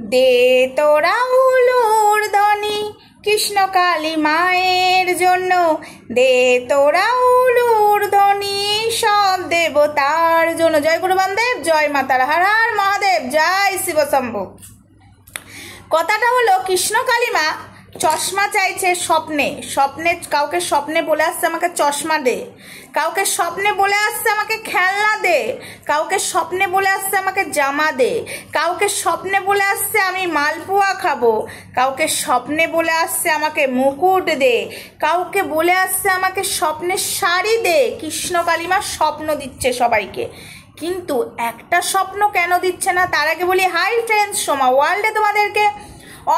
দে তোরা উলুর ধ্বনি কৃষ্ণ কালী মায়ের জন্য, দে তোরা উলুর ধ্বনি সব দেবতার জন্য। জয় গুরু বামদেব, জয় মাতারা, হর হর মহাদেব, জয় শিব শম্ভু। কথাটা হলো কৃষ্ণ কালী মা চশমা চাইছে স্বপ্নে, স্বপ্নে কাউকে স্বপ্নে বলে আসছে আমাকে চশমা দে, কাউকে স্বপ্নে বলে আসছে আমাকে খেলনা দে, কাউকে স্বপ্নে বলে আসছে আমাকে জামা দে, কাউকে স্বপ্নে বলে আসছে আমি মালপোয়া খাবো, কাউকে স্বপ্নে বলে আসছে আমাকে মুকুট দে, কাউকে বলে আসছে আমাকে স্বপ্নের শাড়ি দে। কৃষ্ণ কালী মা স্বপ্ন দিচ্ছে সবাইকে, কিন্তু একটা স্বপ্ন কেন দিচ্ছে না? তার আগে বলি হাই ফ্রেন্ডস, সোমা ওয়ার্ল্ডে তোমাদেরকে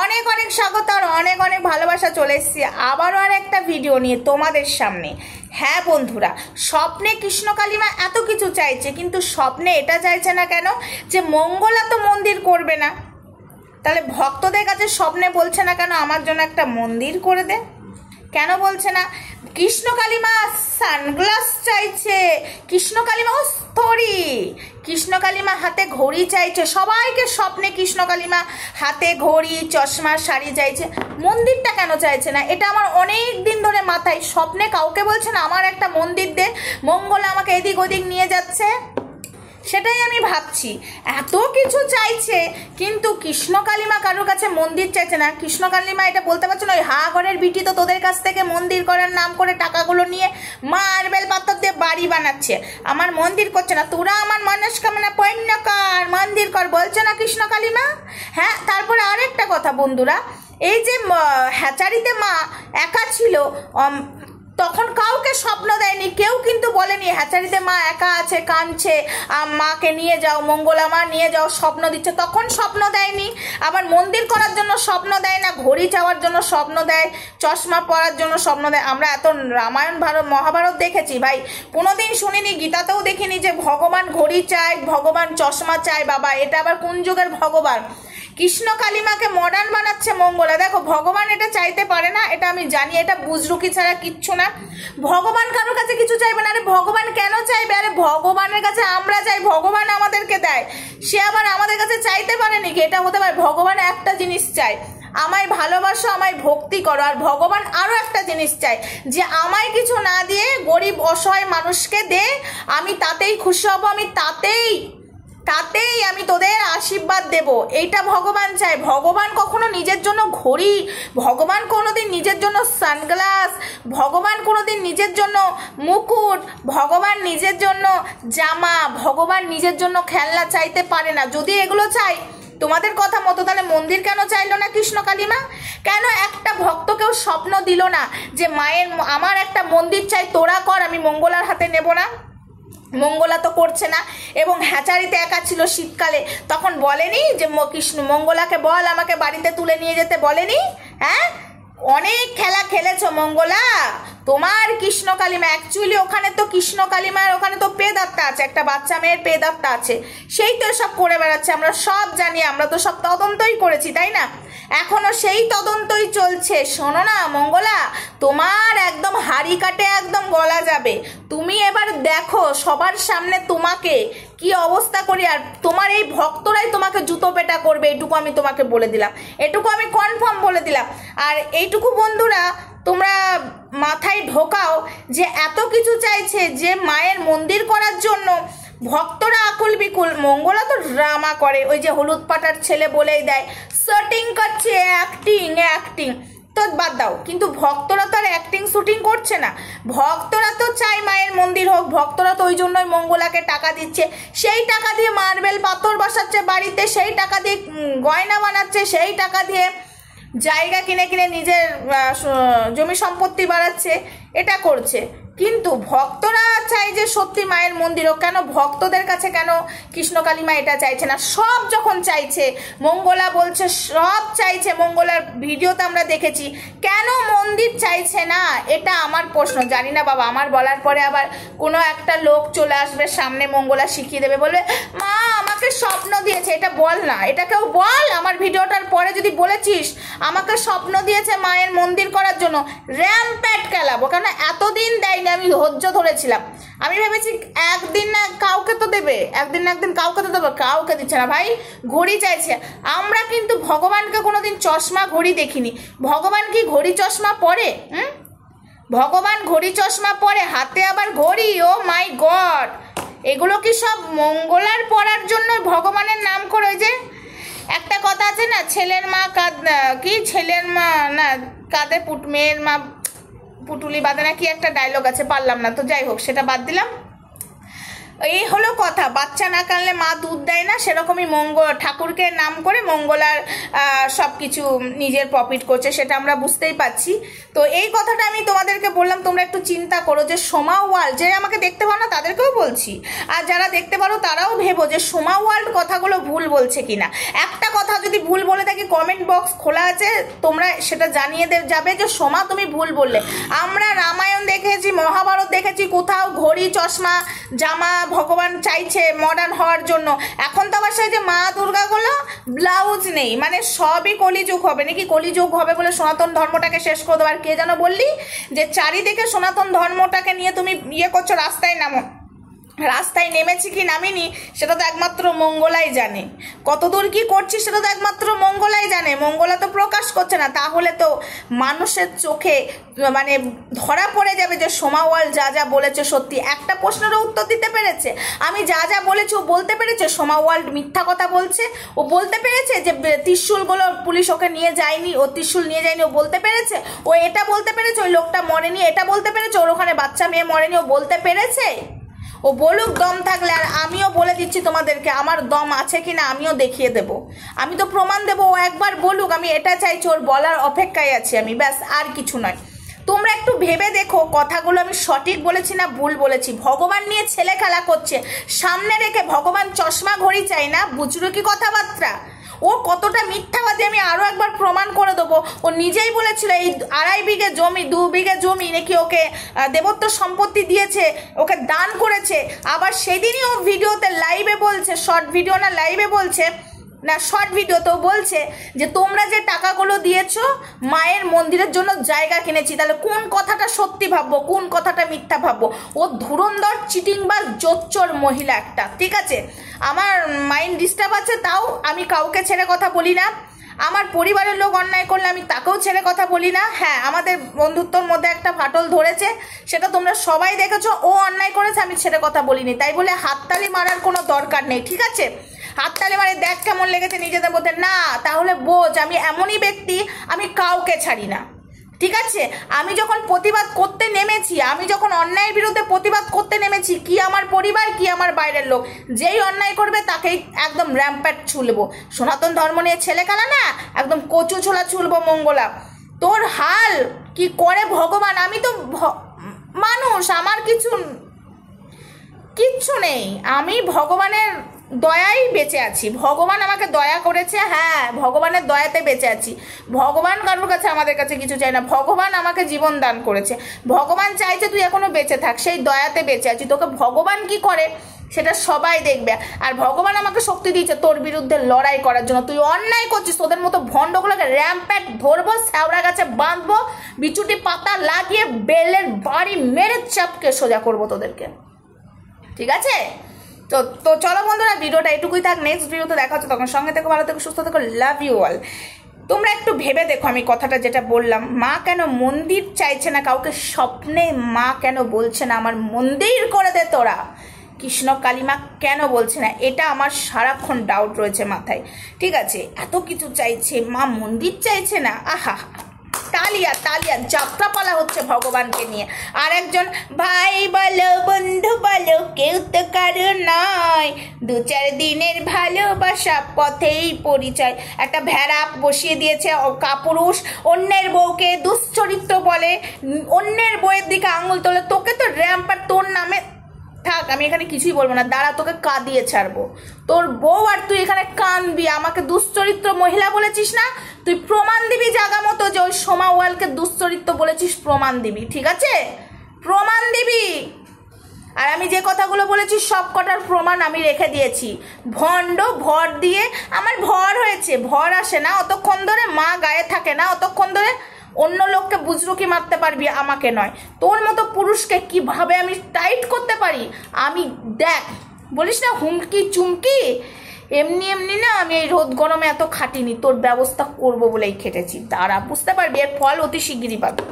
অনেক অনেক স্বাগত আর অনেক অনেক ভালোবাসা। চলে এসেছি আবারও আর একটা ভিডিও নিয়ে তোমাদের সামনে। হ্যাঁ বন্ধুরা, স্বপ্নে কৃষ্ণ কালী মা এত কিছু চাইছে, কিন্তু স্বপ্নে এটা চাইছে না কেন? যে মঙ্গলা তো মন্দির করবে না, তাহলে ভক্তদের কাছে স্বপ্নে বলছে না কেন আমার জন্য একটা মন্দির করে দে? কেন বলছে না? কৃষ্ণ কালী মা সানগ্লাস চাইছে, কৃষ্ণ কালী মা স্তরি, কৃষ্ণ কালী মা হাতে ঘড়ি চাইছে। সবাইকে স্বপ্নে কৃষ্ণ কালী মা হাতে ঘড়ি, চশমা, শাড়ি চাইছে। মন্দিরটা কেন চাইছে না? এটা আমার অনেক দিন ধরে মাথায়। স্বপ্নে কাউকে বলছে না আমার একটা মন্দির দে, মঙ্গলা আমাকে এদিক ওদিক নিয়ে যাচ্ছে। সেটাই আমি ভাবছি, এত কিছু চাইছে কিন্তু কৃষ্ণ কালী মা কারোর কাছে মন্দির চাইছে না। কৃষ্ণ কালী মা এটা বলতে পারছে না ওই হাঘরের বিটি তো তোদের কাছ থেকে মন্দির করার নাম করে টাকাগুলো নিয়ে মার্বেল পাথর দিয়ে বাড়ি বানাচ্ছে, আমার মন্দির করছে না। তোরা আমার মনস্কামনা পূর্ণ কর, মন্দির কর বলছে না কৃষ্ণ কালী মা? হ্যাঁ, তারপরে আরেকটা কথা বন্ধুরা, এই যে হ্যাচারিতে মা একা ছিল তখন কাউকে স্বপ্ন দেয়নি, কেউ কিন্তু বলেনি হ্যাচারিতে মা একা আছে কাঁদছে, মাকে নিয়ে যাও, মঙ্গলা মা নিয়ে যাও, স্বপ্ন দিচ্ছে, তখন স্বপ্ন দেয়নি। আবার মন্দির করার জন্য স্বপ্ন দেয় না, ঘড়ি চাওয়ার জন্য স্বপ্ন দেয়, চশমা পরার জন্য স্বপ্ন দেয়। আমরা এত রামায়ণ মহাভারত দেখেছি ভাই, কোনোদিন শুনিনি, গীতাতেও দেখিনি যে ভগবান ঘড়ি চায়, ভগবান চশমা চায়। বাবা, এটা আবার কোন যুগের ভগবান? কৃষ্ণ কালী মাকে মডার্ন বানাচ্ছে মঙ্গলা। দেখো, ভগবান এটা চাইতে পারে না, এটা আমি জানি, এটা বুজরুকি ছাড়া কিচ্ছু না। ভগবান কারোর কাছে কিছু চাইবে না। আরে ভগবান কেন চাইবে? আরে ভগবানের কাছে আমরা চাই, ভগবান আমাদেরকে দেয়, সে আবার আমাদের কাছে চাইতে পারে নাকি? এটা হতে পারে? ভগবান একটা জিনিস চায়, আমায় ভালোবাসো, আমায় ভক্তি করো। আর ভগবান আরো একটা জিনিস চায়, যে আমায় কিছু না দিয়ে গরিব অসহায় মানুষকে দে, আমি তাতেই খুশি হব, আমি তাতেই আমি তোদের আশীর্বাদ দেব, এইটা ভগবান চায়। ভগবান কখনো নিজের জন্য ঘড়ি, ভগবান কোনোদিন নিজের জন্য সানগ্লাস, ভগবান কোনোদিন নিজের জন্য মুকুট, ভগবান নিজের জন্য জামা, ভগবান নিজের জন্য খেলনা চাইতে পারে না। যদি এগুলো চাই তোমাদের কথা মতো, তাহলে মন্দির কেন চাইলো না কৃষ্ণ কালী মা? কেন একটা ভক্তকেও স্বপ্ন দিল না যে মায়ের আমার একটা মন্দির চাই, তোরা কর, আমি মঙ্গলার হাতে নেব না? মঙ্গলা তো করছে না। এবং হ্যাচারিতে একা ছিল শীতকালে, তখন বলেনি যে কৃষ্ণ মঙ্গলাকে বল আমাকে বাড়িতে তুলে নিয়ে যেতে, বলেনি? হ্যাঁ, অনেক খেলা খেলেছো মঙ্গলা, তোমার কৃষ্ণ কালী মা অ্যাকচুয়ালি ওখানে তো কৃষ্ণ কালী মায়ের ওখানে তো পেদাত্তা আছে, একটা বাচ্চা মেয়ের পেদাত্তা আছে, সেই তো সব করে বেড়াচ্ছে। আমরা সব জানি, আমরা তো সব তদন্তই করেছি, তাই না? এখনো সেই তদন্তই চলছে। শোনো না মঙ্গলা, তোমার একদম হাড়ি কাটে একদম গলা যাবে। তুমি এবার দেখো সবার সামনে তোমাকে কি অবস্থা করি, আর তোমার এই ভক্তরাই তোমাকে জুতো পেটা করবে, এইটুকু আমি তোমাকে বলে দিলাম, এটুকু আমি কনফার্ম বলে দিলাম। আর এইটুকু বন্ধুরা তোমরা মাথায় ঢোকাও যে এত কিছু চাইছে যে মায়ের মন্দির করার জন্য, ভক্তরা আকুল বিকুল। মঙ্গলা তো ড্রামা করে, ওই যে হলুদ পাটার ছেলে বলেই দেয় শুটিং করছে, অ্যাক্টিং তো বাদ দাও, কিন্তু ভক্তরা তো আর অ্যাক্টিং শুটিং করছে না, ভক্তরা তো চাই মায়ের মন্দির হোক, ভক্তরা তো ওই জন্যই মঙ্গলাকে টাকা দিচ্ছে, সেই টাকা দিয়ে মার্বেল পাথর বসাচ্ছে বাড়িতে, সেই টাকা দিয়ে গয়না বানাচ্ছে, সেই টাকা দিয়ে জায়গা কিনে কিনে নিজের জমি সম্পত্তি বাড়াচ্ছে, এটা করছে। কিন্তু ভক্তরা চাই যে সত্যি মায়ের মন্দির হোক। কেন ভক্তদের কাছে কেন কৃষ্ণ কালী মা এটা চাইছে না? সব যখন চাইছে, মঙ্গলা বলছে সব চাইছে, মঙ্গলার ভিডিওতে আমরা দেখেছি, কেন মন্দির চাইছে না? এটা আমার প্রশ্ন। জানি না বাবা, আমার বলার পরে আবার কোনো একটা লোক চলে আসবে সামনে, মঙ্গলা শিখিয়ে দেবে, বলবে মা আমাকে স্বপ্ন দিয়েছে। এটা বল না, এটা কেউ বল। আমার ভিডিওটার পরে যদি বলেছিস আমাকে স্বপ্ন দিয়েছে মায়ের মন্দির করার জন্য, র্যাম্প্যাট খেলাবো। কেন এতদিন দেয়নি, আমি ধৈর্য ধরেছিলাম। আমি ভেবেছি একদিন না কাউকে তো দেবে, একদিন না একদিন কাউকে তো দেবে, কাউকে দিচ্ছে না ভাই, ঘড়ি চাইছে। আমরা কিন্তু ভগবানকে কোনোদিন চশমা ঘড়ি দেখিনি। ভগবান কি ঘড়ি চশমা পরে? ভগবান ঘড়ি চশমা পরে, হাতে আবার ঘড়ি? ও মাই গড, এগুলো কি সব মঙ্গলার পড়ার জন্য ভগবানের নাম করে? যে একটা কথা আছে না, ছেলের মা কি ছেলের মা না কাঁদে মেয়ের মা পুটুলি বাঁধে না, কি একটা ডায়লগ আছে, পারলাম না, তো যাই হোক সেটা বাদ দিলাম। এই হলো কথা, বাচ্চা না কানলে মা দুধ দেয় না, সেরকমই ঠাকুরকে নাম করে মঙ্গলার সব কিছু নিজের প্রফিট করছে, সেটা আমরা বুঝতেই পাচ্ছি। তো এই কথাটা আমি তোমাদেরকে বললাম, তোমরা একটু চিন্তা করো যে সোমা ওয়ার্ল্ড, যে আমাকে দেখতে পাও না তাদেরকেও বলছি, আর যারা দেখতে পারো তারাও ভেবো যে সোমা ওয়ার্ল্ড কথাগুলো ভুল বলছে কিনা। একটা কথা যদি ভুল বলে থাকি, কমেন্ট বক্স খোলা আছে, তোমরা সেটা জানিয়ে যাবে যে সোমা তুমি ভুল বললে। আমরা রামায়ণ দেখেছি, মহাভারত দেখেছি, কোথাও ঘড়ি চশমা জামা ভগবান চাইছে মডার্ন হওয়ার জন্য। এখন তো আবার সেই যে মা দুর্গাগুলো ব্লাউজ নেই, মানে সবই কলিযুগ হবে নাকি, কলিযুগ হবে বলে সনাতন ধর্মটাকে শেষ করে দেবো। আর কে যেন বললি যে চারিদিকে সনাতন ধর্মটাকে নিয়ে তুমি ইয়ে করছো, রাস্তায় নামো। রাস্তায় নেমেছি কি নামিনি সেটা তো একমাত্র মঙ্গলাই জানে, কতদূর কি করছি সেটা তো একমাত্র মঙ্গলাই জানে। মঙ্গলা তো প্রকাশ করছে না, তাহলে তো মানুষের চোখে মানে ধরা পড়ে যাবে যে সোমা ওয়ার্ল্ড যা যা বলেছে সত্যি। একটা প্রশ্নেরও উত্তর দিতে পেরেছে, আমি যা যা বলেছি ও বলতে পেরেছে সোমা ওয়ার্ল্ড মিথ্যা কথা বলছে, ও বলতে পেরেছে যে ত্রিশূলগুলো পুলিশ ওকে নিয়ে যায়নি, ও ত্রিশূল নিয়ে যায়নি, ও বলতে পেরেছে, ও এটা বলতে পেরেছে ওই লোকটা মরেনি, এটা বলতে পেরেছে ওর ওখানে বাচ্চা মেয়ে মরেনি, ও বলতে পেরেছে। ও বলুক দম থাকলে, আর আমিও বলে দিচ্ছি তোমাদেরকে আমার দম আছে কিনা আমিও দেখিয়ে দেব, আমি তো প্রমাণ দেবো। ও একবার বলুক, আমি এটা চাইছি, ওর বলার অপেক্ষায় আছি আমি, ব্যাস আর কিছু নয়। তোমরা একটু ভেবে দেখো কথাগুলো আমি সঠিক বলেছি না ভুল বলেছি। ভগবান নিয়ে ছেলে খেলা করছে, সামনে রেখে ভগবান চশমা ঘড়ি চাই না, বুঝলো কি কথাবার্তা? ও কতটা মিথ্যাবাদী আমি আরো একবার প্রমাণ করে দেবো। ও নিজেই বলেছিল এই 2.5 বিঘে জমি 2 বিঘে জমি নাকি ওকে দেবত্ব সম্পত্তি দিয়েছে, ওকে দান করেছে। আবার সেদিনই ও ভিডিওতে লাইভে বলছে, শর্ট ভিডিও না লাইভে বলছে না, শর্ট ভিডিওতেও বলছে যে তোমরা যে টাকাগুলো দিয়েছো মায়ের মন্দিরের জন্য জায়গা কিনেছি। তাহলে কোন কথাটা সত্যি ভাববো, কোন কথাটা মিথ্যা ভাববো? ও ধুরন্ধর চিটিংবাজ জোচ্চোর মহিলা একটা, ঠিক আছে? আমার মাইন্ড ডিস্টার্ব আছে, তাও আমি কাউকে ছেড়ে কথা বলি না। আমার পরিবারের লোক অন্যায় করলে আমি তাকেও ছেড়ে কথা বলি না। হ্যাঁ, আমাদের বন্ধুত্বর মধ্যে একটা ফাটল ধরেছে, সেটা তোমরা সবাই দেখেছো। ও অন্যায় করেছে, আমি ছেড়ে কথা বলিনি, তাই বলে হাততালি মারার কোনো দরকার নেই, ঠিক আছে? হাততালি মারে দেখ কেমন লেগেছে নিজেদের মধ্যে, না তাহলে বোঝ আমি এমনই ব্যক্তি, আমি কাউকে ছাড়ি না, ঠিক আছে? আমি যখন প্রতিবাদ করতে নেমেছি, আমি যখন অন্যায়ের বিরুদ্ধে প্রতিবাদ করতে নেমেছি, কি আমার পরিবার কি আমার বাইরের লোক, যেই অন্যায় করবে তাকেই একদম র্যাম্প্যাট ছুলবো। সনাতন ধর্ম নিয়ে ছেলে খেলা না, একদম কচু ছোলা ছুলবো। মঙ্গলা তোর হাল কি করে ভগবান, আমি তো মানুষ, আমার কিচ্ছু নেই, আমি ভগবানের দয়াই বেঁচে আছি। ভগবান আমাকে দয়া করেছে, হ্যাঁ ভগবানের দয়াতে বেঁচে আছি। ভগবান কারোর কাছে আমাদের কাছে কিছু চাই না, ভগবান আমাকে জীবন দান করেছে, ভগবান চাইছে তুই এখনো বেঁচে থাক, সেই দয়াতে বেঁচে আছি। তোকে ভগবান কি করে সেটা সবাই দেখবে, আর ভগবান আমাকে শক্তি দিয়েছে তোর বিরুদ্ধে লড়াই করার জন্য। তুই অন্যায় করছিস, তোদের মতো ভণ্ডগুলোকে র্যাম্প্যাট ধরবো, শ্যাওড়া গাছে বাঁধবো, বিচুটি পাতা লাগিয়ে বেলের বাড়ি মেরে চাপকে সোজা করবো তোদেরকে, ঠিক আছে? তো চলো বন্ধুরা, ভিডিওটা এটুকুই থাক, নেক্সট ভিডিওতে দেখা হচ্ছে, তখন সঙ্গে থেকো, ভালো থেকো, সুস্থ থেকো, লাভ ইউ অল। তোমরা একটু ভেবে দেখো আমি কথাটা যেটা বললাম, মা কেন মন্দির চাইছে না কাউকে, স্বপ্নে মা কেন বলছে না আমার মন্দির করে দে তোরা, কৃষ্ণ কালিমা কেন বলছে না, এটা আমার সারাক্ষণ ডাউট রয়েছে মাথায়, ঠিক আছে? এত কিছু চাইছে, মা মন্দির চাইছে না, আহা তালিয়া তালিয়া যাত্রাপালা হচ্ছে ভগবানকে নিয়ে। আর একজন ভাই বলো বন্ধু বলো কেউ তো কারো নয়, 2-4 দিনের ভালোবাসা পথেই পরিচয়। একটা ভেড়া বসিয়ে দিয়েছে কাপুরুষ, অন্যের বউকে দুশ্চরিত্র বলে, অন্যের বউয়ের দিকে আঙুল তোলে। তোকে তো র্যাম্পার, তোর নামে থাক, আমি এখানে কিছুই বলবো না, দাঁড়া তোকে কাঁদিয়ে ছাড়বো। তোর বউ আর তুই এখানে কাঁদবি, আমাকে দুশ্চরিত্র মহিলা বলেছিস না, তুই প্রমাণ দিবি জায়গা মতো যে ওই সোমা ওয়ালকে দুশ্চরিত্র বলেছিস, প্রমাণ দিবি, ঠিক আছে? প্রমাণ দিবি। আর আমি যে কথাগুলো বলেছি সব কটার প্রমাণ আমি রেখে দিয়েছি। ভণ্ড ভর দিয়ে আমার ভর হয়েছে, ভর আসে না অতক্ষণ ধরে, মা গায়ে থাকে না অতক্ষণ ধরে, অন্য লোককে বুজরুকি মারতে পারবি, আমাকে নয়। তোর মতো পুরুষকে কিভাবে আমি টাইট করতে পারি আমি দেখ। বলিস না হুমকি চুমকি, এমনি এমনি না আমি এই রোদ গরমে এত খাটিনি, তোর ব্যবস্থা করবো বলেই খেটেছি। দাঁড়া, বুঝতে পারবি, এর ফল অতি শিগগিরই পাবি।